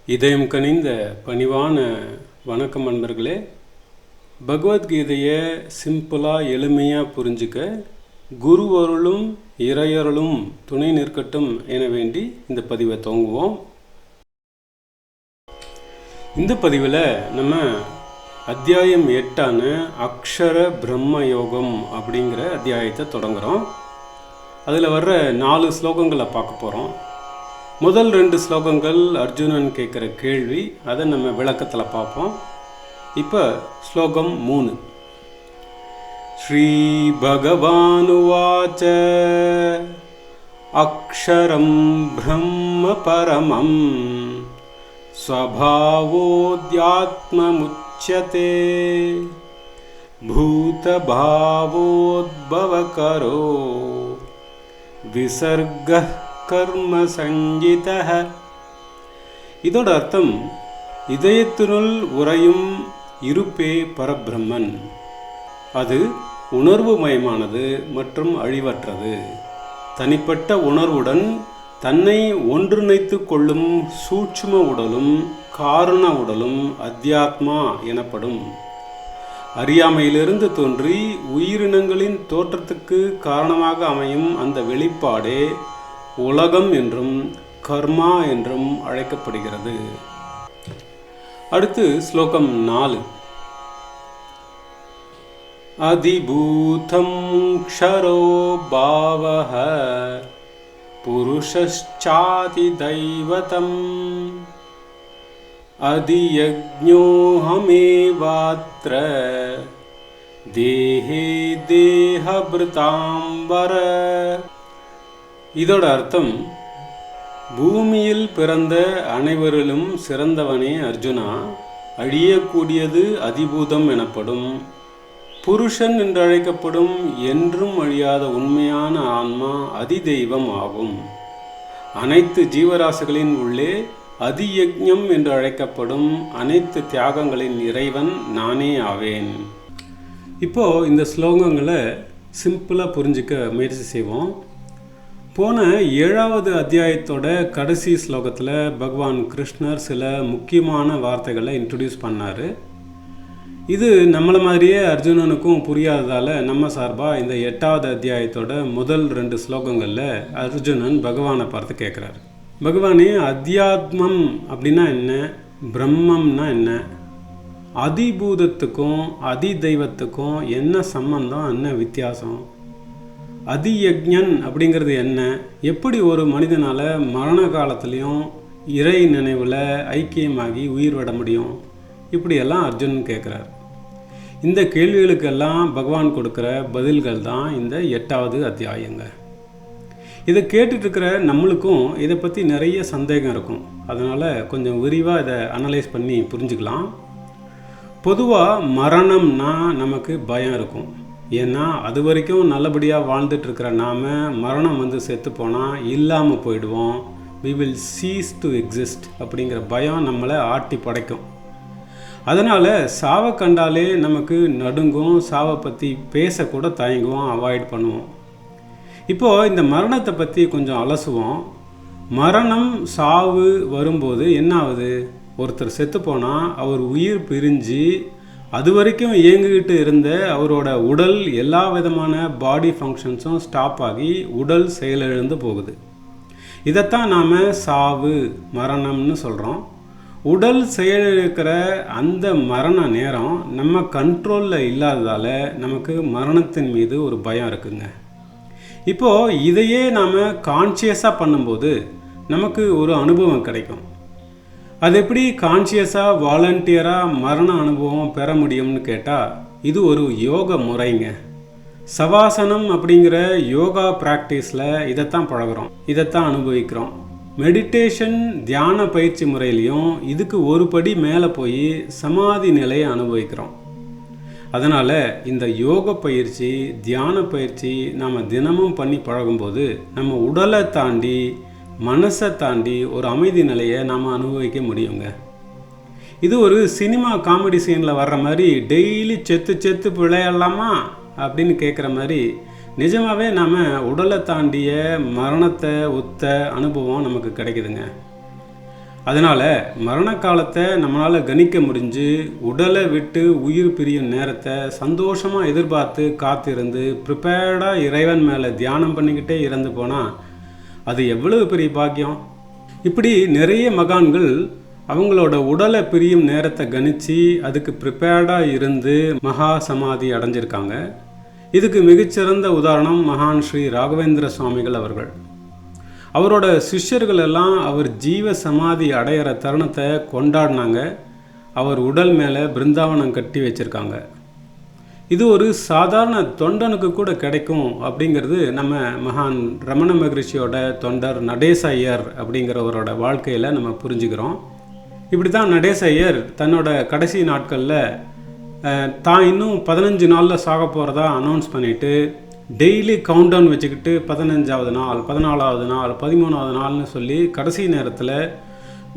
இதயம் கனிந்த பணிவான வணக்கம் நண்பர்களே. பகவத்கீதையை சிம்பிளாக எளிமையாக புரிஞ்சுக்க குருவருளும் இறையருளும் துணை நிற்கட்டும் என வேண்டி இந்த பதிவை துவங்குவோம். இந்த பதிவில் நம்ம அத்தியாயம் 8 அக்ஷர பிரம்ம யோகம் அப்படிங்கிற அத்தியாயத்தை தொடங்குகிறோம். அதில் வர்ற 4 ஸ்லோகங்களை பார்க்க போகிறோம். முதல் 2 ஸ்லோகங்கள் அர்ஜுனன் கேட்குற கேள்வி, அதை நம்ம விளக்கத்தில் பார்ப்போம். இப்போ ஸ்லோகம் 3. ஸ்ரீ பகவானுவாச்ச அக்ஷரம் பிரம்ம பரமம் ஸ்வபாவோத்யாத்மமுச்யதே பூதபாவோத்பவகரோ விசர்க கர்ம சஞ்சித. இதோட அர்த்தம், இதயத்தினுள் உறையும் இருப்பே பரபிரம்மன். அது உணர்வு மயமானது மற்றும் அழிவற்றது. தனிப்பட்ட உணர்வுடன் தன்னை ஒன்றிணைத்து கொள்ளும் சூட்சும உடலும் காரண உடலும் அத்தியாத்மா எனப்படும். அறியாமையிலிருந்து தோன்றி உயிரினங்களின் தோற்றத்துக்கு காரணமாக அமையும் அந்த வெளிப்பாடே உலகம் என்றும் கர்மா என்றும் அழைக்கப்படுகிறது. அடுத்து ஸ்லோகம் 4. அதிபூதம் க்ஷரோ பாவஹ புருஷச்சாதி தைவதம் அதியஜ்ஞோஹமேவாத்ர தேஹே தேஹபிருதாம்பர. இதோட அர்த்தம், பூமியில் பிறந்த அனைவரிலும் சிறந்தவனே அர்ஜுனா. அழியக்கூடியது அதிபூதம் எனப்படும். புருஷன் என்று அழைக்கப்படும் என்றும் அழியாத உண்மையான ஆன்மா அதிதெய்வம் ஆகும். அனைத்து ஜீவராசிகளின் உள்ளே அதியஜ்ஞம் என்று அழைக்கப்படும் அனைத்து தியாகங்களின் இறைவன் நானே ஆவேன். இப்போ இந்த ஸ்லோகங்களை சிம்பிளாக புரிஞ்சிக்க முயற்சி செய்வோம். போன 7வது அத்தியாயத்தோட கடைசி ஸ்லோகத்தில் பகவான் கிருஷ்ணர் சில முக்கியமான வார்த்தைகளை இன்ட்ரடியூஸ் பண்ணார். இது நம்மளை மாதிரியே அர்ஜுனனுக்கும் புரியாததால் நம்ம சார்பாக இந்த 8வது அத்தியாயத்தோட முதல் 2 ஸ்லோகங்களில் அர்ஜுனன் பகவானை பார்த்து கேட்குறாரு, பகவானே, அத்தியாத்மம் அப்படின்னா என்ன, பிரம்மம்னா என்ன, அதிபூதத்துக்கும் அதி தெய்வத்துக்கும் என்ன சம்பந்தம், என்ன வித்தியாசம், அதியஜ்ஞன் அப்படிங்கிறது என்ன, எப்படி ஒரு மனிதனால் மரண காலத்துலேயும் இறை நினைவில் ஐக்கியமாகி உயிர் விட முடியும், இப்படியெல்லாம் அர்ஜுனன் கேட்குறார். இந்த கேள்விகளுக்கெல்லாம் பகவான் கொடுக்குற பதில்கள் தான் இந்த 8வது அத்தியாயங்க. இதை கேட்டுட்ருக்கிற நம்மளுக்கும் இதை பற்றி நிறைய சந்தேகம் இருக்கும். அதனால் கொஞ்சம் விரிவாக இதை அனலைஸ் பண்ணி புரிஞ்சுக்கலாம். பொதுவாக மரணம்னா நமக்கு பயம் இருக்கும். ஏன்னா அது வரைக்கும் நல்லபடியாக வாழ்ந்துட்டுருக்கிற நாம் மரணம் வந்து செத்து போனால் இல்லாமல் போயிடுவோம், we will cease to exist அப்படிங்கிற பயம் நம்மளை ஆட்டி படைக்கும். அதனால் சாவை கண்டாலே நமக்கு நடுங்கும், சாவை பற்றி பேசக்கூட தயங்குவோம், அவாய்ட் பண்ணுவோம். இப்போது இந்த மரணத்தை பற்றி கொஞ்சம் அலசுவோம். மரணம் சாவு வரும்போது என்ன ஆகுது, ஒருத்தர் செத்து போனால் அவர் உயிர் பிரிஞ்சு அது வரைக்கும் இயங்கிக்கிட்டு இருந்த அவரோட உடல் எல்லா விதமான பாடி ஃபங்க்ஷன்ஸும் ஸ்டாப் ஆகி உடல் செயலிழந்து போகுது. இதைத்தான் நாம் சாவு மரணம்னு சொல்கிறோம். உடல் செயலிழக்கிற அந்த மரண நேரம் நம்ம கண்ட்ரோலில் இல்லாததால் நமக்கு மரணத்தின் மீது ஒரு பயம் இருக்குங்க. இப்போது இதையே நாம் கான்ஷியஸாக பண்ணும்போது நமக்கு ஒரு அனுபவம் கிடைக்கும். அது எப்படி கான்ஷியஸாக வாலண்டியராக மரண அனுபவம் பெற முடியும்னு கேட்டால், இது ஒரு யோக முறைங்க. சவாசனம் அப்படிங்கிற யோகா ப்ராக்டிஸில் இதைத்தான் பழகிறோம், இதைத்தான் அனுபவிக்கிறோம். மெடிடேஷன் தியான பயிற்சி முறையிலையும் இதுக்கு ஒரு படி மேலே போய் சமாதி நிலையை அனுபவிக்கிறோம். அதனால் இந்த யோக பயிற்சி தியான பயிற்சி நாம் தினமும் பண்ணி பழகும்போது நம்ம உடலை தாண்டி மனசை தாண்டி ஒரு அமைதி நிலையை நாம் அனுபவிக்க முடியுங்க. இது ஒரு சினிமா காமெடி சீனில் வர்ற மாதிரி டெய்லி செத்து விளையாடலாமா அப்படின்னு கேட்குற மாதிரி நிஜமாகவே நாம் உடலை தாண்டிய மரணத்தை ஒத்த அனுபவம் நமக்கு கிடைக்குதுங்க. அதனால் மரண காலத்தை நம்மளால் கணிக்க முடிஞ்சு உடலை விட்டு உயிர் பிரியும் நேரத்தை சந்தோஷமாக எதிர்பார்த்து காத்திருந்து ப்ரிப்பேர்டாக இறைவன் மேலே தியானம் பண்ணிக்கிட்டே இறந்து போனால் அது எவ்வளவு பெரிய பாக்கியம். இப்படி நிறைய மகான்கள் அவங்களோட உடலை பிரியும் நேரத்தை கணித்து அதுக்கு ப்ரிப்பேர்டாக இருந்து மகா சமாதி அடைஞ்சிருக்காங்க. இதுக்கு மிகச்சிறந்த உதாரணம் மகான் ஸ்ரீ ராகவேந்திர சுவாமிகள் அவர்கள். அவரோட சிஷ்யர்கள் எல்லாம் அவர் ஜீவ சமாதி அடையிற தருணத்தை கொண்டாடினாங்க. அவர் உடல் மேலே பிருந்தாவனம் கட்டி வச்சுருக்காங்க. இது ஒரு சாதாரண தொண்டனுக்கு கூட கிடைக்கும் அப்படிங்கிறது நம்ம மகான் ரமண மகரிஷியோட தொண்டர் நடேச ஐயர் அப்படிங்கிறவரோட வாழ்க்கையில் நம்ம புரிஞ்சுக்கிறோம். இப்படி தான் நடேச ஐயர் தன்னோட கடைசி நாட்களில் தான் இன்னும் 15 நாளில் சாக போகிறதா அனௌன்ஸ் பண்ணிவிட்டு டெய்லி கவுண்டவுன் வச்சுக்கிட்டு 15வது நாள், 14வது நாள், 13வது நாள்னு சொல்லி கடைசி நேரத்தில்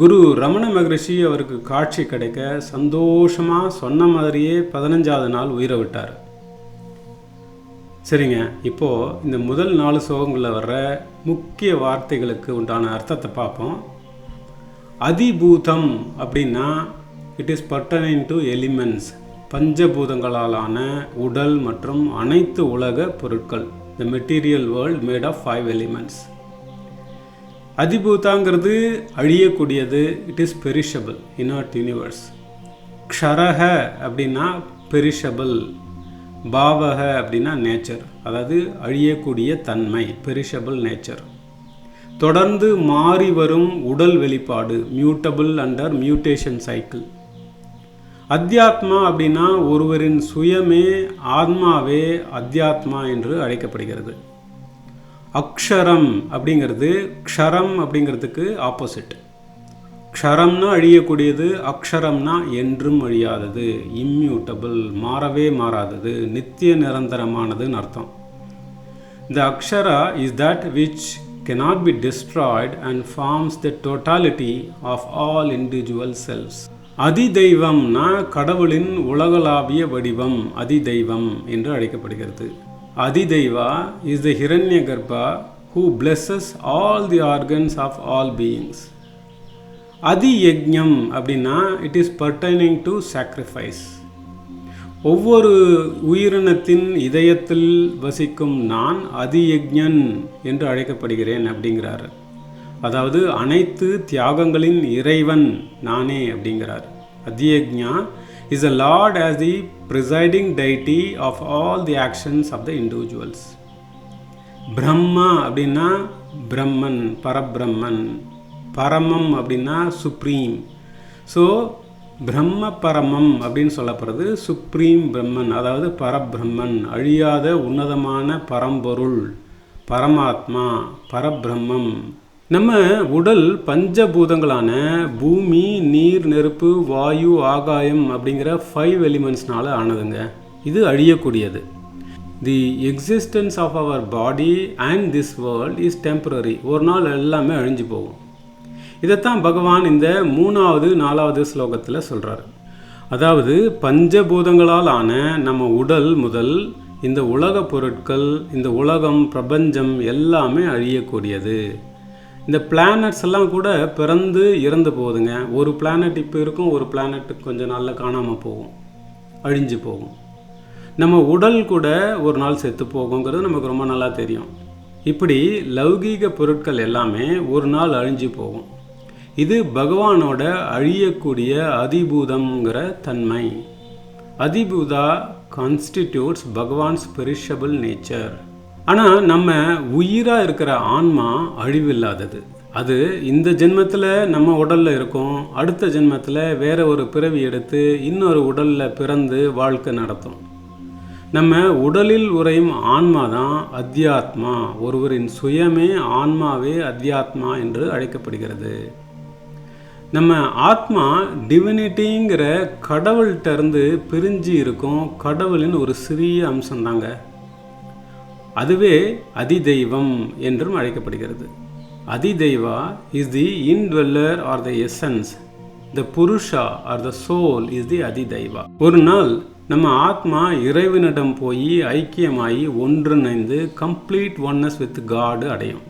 குரு ரமண மகரிஷி அவருக்கு காட்சி கிடைக்க சந்தோஷமாக சொன்ன மாதிரியே 15வது நாள் உயிரை விட்டார். சரிங்க, இப்போது இந்த முதல் 4 ஸ்லோகங்களில் வர்ற முக்கிய வார்த்தைகளுக்கு உண்டான அர்த்தத்தை பார்ப்போம். அதிபூதம் அப்படின்னா it is pertaining to elements, பஞ்சபூதங்களாலான உடல் மற்றும் அனைத்து உலக பொருட்கள். The material world made of 5 elements. அதிபூதாங்கிறது அழியக்கூடியது. It is perishable, inert universe. க்ஷரஹ அப்படின்னா பெரிஷபிள், பாவக அப்படின்னா நேச்சர், அதாவது அழியக்கூடிய தன்மை, பெரிஷபிள் நேச்சர். தொடர்ந்து மாறி வரும் உடல் வெளிப்பாடு, மியூட்டபிள் அண்டர் மியூட்டேஷன் சைக்கிள். அத்தியாத்மா அப்படின்னா ஒருவரின் சுயமே, ஆத்மாவே அத்தியாத்மா என்று அழைக்கப்படுகிறது. அக்ஷரம் அப்படிங்கிறது க்ஷரம் அப்படிங்கிறதுக்கு ஆப்போசிட். க்ஷரம்னா அழியக்கூடியது, அக்ஷரம்னா என்றும் அழியாதது, இம்மியூட்டபிள், மாறவே மாறாதது, நித்திய நிரந்தரமானதுன்னு அர்த்தம். The akshara is that which cannot be destroyed and forms the totality of all individual selves. அதிதெய்வம்னா கடவுளின் உலகளாவிய வடிவம் அதிதெய்வம் என்று அழைக்கப்படுகிறது. அதிதெய்வா is the Hiranyagarbha who blesses all the organs of all beings. அதியஜ்ஞம் அப்படின்னா it is pertaining to sacrifice. ஒவ்வொரு உயிரினத்தின் இதயத்தில் வசிக்கும் நான் அதியஜ்ஞன் என்று அழைக்கப்படுகிறேன் அப்படிங்கிறார். அதாவது அனைத்து தியாகங்களின் இறைவன் நானே அப்படிங்கிறார். அதியஜ்ஞா is the Lord as the presiding deity of all the actions of the individuals. Brahma அப்படின்னா பிரம்மன், பரபிரம்மன். பரமம் அப்படின்னா சுப்ரீம். ஸோ பிரம்ம பரமம் அப்படின்னு சொல்லப்படுறது சுப்ரீம் பிரம்மன், அதாவது பரபிரம்மன், அழியாத உன்னதமான பரம்பொருள், பரமாத்மா, பரபிரம்மம். நம்ம உடல் பஞ்சபூதங்களான பூமி, நீர், நெருப்பு, வாயு, ஆகாயம் அப்படிங்கிற 5 எலிமெண்ட்ஸ்னால ஆனதுங்க. இது அழியக்கூடியது. The existence of our body and this world is temporary. ஒரு நாள் எல்லாமே அழிஞ்சு போகும். இதைத்தான் பகவான் இந்த 3வது 4வது ஸ்லோகத்தில் சொல்கிறார். அதாவது பஞ்சபூதங்களால் ஆன நம்ம உடல் முதல் இந்த உலக பொருட்கள், இந்த உலகம், பிரபஞ்சம் எல்லாமே அழியக்கூடியது. இந்த பிளானட்ஸ் எல்லாம் கூட பிறந்து இறந்து போகுதுங்க. ஒரு பிளானட் இப்போ இருக்கும், ஒரு பிளானட் கொஞ்சம் நாளில் காணாமல் போகும், அழிஞ்சு போகும். நம்ம உடல் கூட ஒரு நாள் செத்து போகுங்கிறது நமக்கு ரொம்ப நல்லா தெரியும். இப்படி லௌகீக பொருட்கள் எல்லாமே ஒரு நாள் அழிஞ்சு போகும். இது பகவானோட அழியக்கூடிய அதிபூதம்ங்கிற தன்மை. அதிபூதா கான்ஸ்டிடியூட்ஸ் பகவான்ஸ் பெரிஷபிள் நேச்சர். ஆனால் நம்ம உயிராக இருக்கிற ஆன்மா அழிவில்லாதது. அது இந்த ஜென்மத்தில் நம்ம உடலில் இருக்கும், அடுத்த ஜென்மத்தில் வேறு ஒரு பிறவி எடுத்து இன்னொரு உடலில் பிறந்து வாழ்க்கை நடத்தும். நம்ம உடலில் உறையும் ஆன்மா தான் அத்தியாத்மா. ஒருவரின் சுயமே, ஆன்மாவே அத்தியாத்மா என்று அழைக்கப்படுகிறது. நம்ம ஆத்மா டிவினிட்டிங்கிற கடவுள்கிட்ட இருந்து பிரிஞ்சு இருக்கும் கடவுளின் ஒரு சிறிய அம்சம்தாங்க. அதுவே அதிதெய்வம் என்றும் அழைக்கப்படுகிறது. Adhidaiva is the indweller or the essence. The Purusha or the soul is the Adhidaiva. ஒரு நாள் நம்ம ஆத்மா இறைவனிடம் போய் ஐக்கியமாகி ஒன்றிணைந்து கம்ப்ளீட் ஒன்னஸ் வித் காடு அடையும்.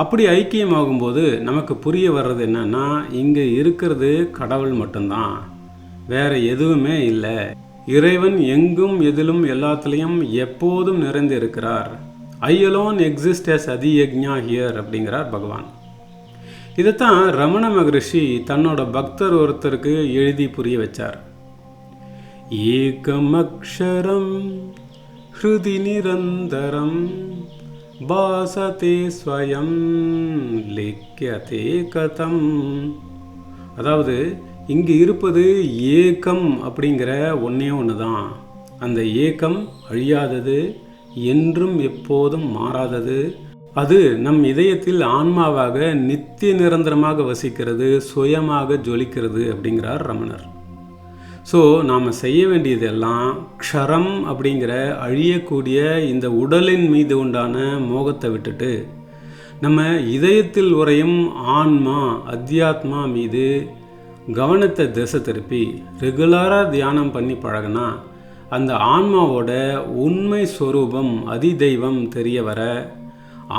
அப்படி ஐக்கியமாகும்போது நமக்கு புரிய வர்றது என்னன்னா, இங்கே இருக்கிறது கடவுள் மட்டும்தான், வேற எதுவுமே இல்லை. இறைவன் எங்கும் எதிலும் எல்லாத்துலேயும் எப்போதும் நிறைந்து இருக்கிறார். I alone exist as Adhiyajna here அப்படிங்கிறார் பகவான். இதைத்தான் ரமண மகரிஷி தன்னோட பக்தர் ஒருத்தருக்கு எழுதி புரிய வச்சார். ஏகம் அக்ஷரம் ஹ்ருதி நிரந்தரம் பாசதே ஸ்வயம் லிக்யதே கதம். அதாவது இங்கு இருப்பது ஏகம் அப்படிங்கிற ஒன்றே ஒன்று தான். அந்த ஏகம் அழியாதது, என்றும் எப்போதும் மாறாதது. அது நம் இதயத்தில் ஆன்மாவாக நித்திய நிரந்தரமாக வசிக்கிறது, சுயமாக ஜொலிக்கிறது அப்படிங்கிறார் ரமணர். ஸோ நாம் செய்ய வேண்டியதெல்லாம் க்ஷரம் அப்படிங்கிற அழியக்கூடிய இந்த உடலின் மீது உண்டான மோகத்தை விட்டுட்டு நம்ம இதயத்தில் உறையும் ஆன்மா அத்தியாத்மா மீது கவனத்தை திசை திருப்பி ரெகுலராக தியானம் பண்ணி பழகினா அந்த ஆன்மாவோட உண்மை ஸ்வரூபம் அதிதெய்வம் தெரிய வர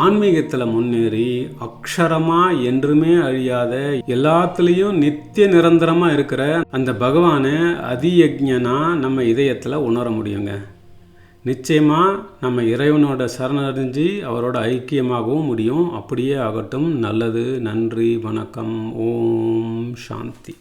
ஆன்மீகத்தில் முன்னேறி அக்ஷரமாக என்றுமே அழியாத எல்லாத்துலேயும் நித்திய நிரந்தரமாக இருக்கிற அந்த பகவானை அதியக்ஞனா நம்ம இதயத்தில் உணர முடியுங்க. நிச்சயமாக நம்ம இறைவனோட சரணடைஞ்சு அவரோட ஐக்கியமாகவும் முடியும். அப்படியே ஆகட்டும். நல்லது. நன்றி. வணக்கம். ஓம் சாந்தி.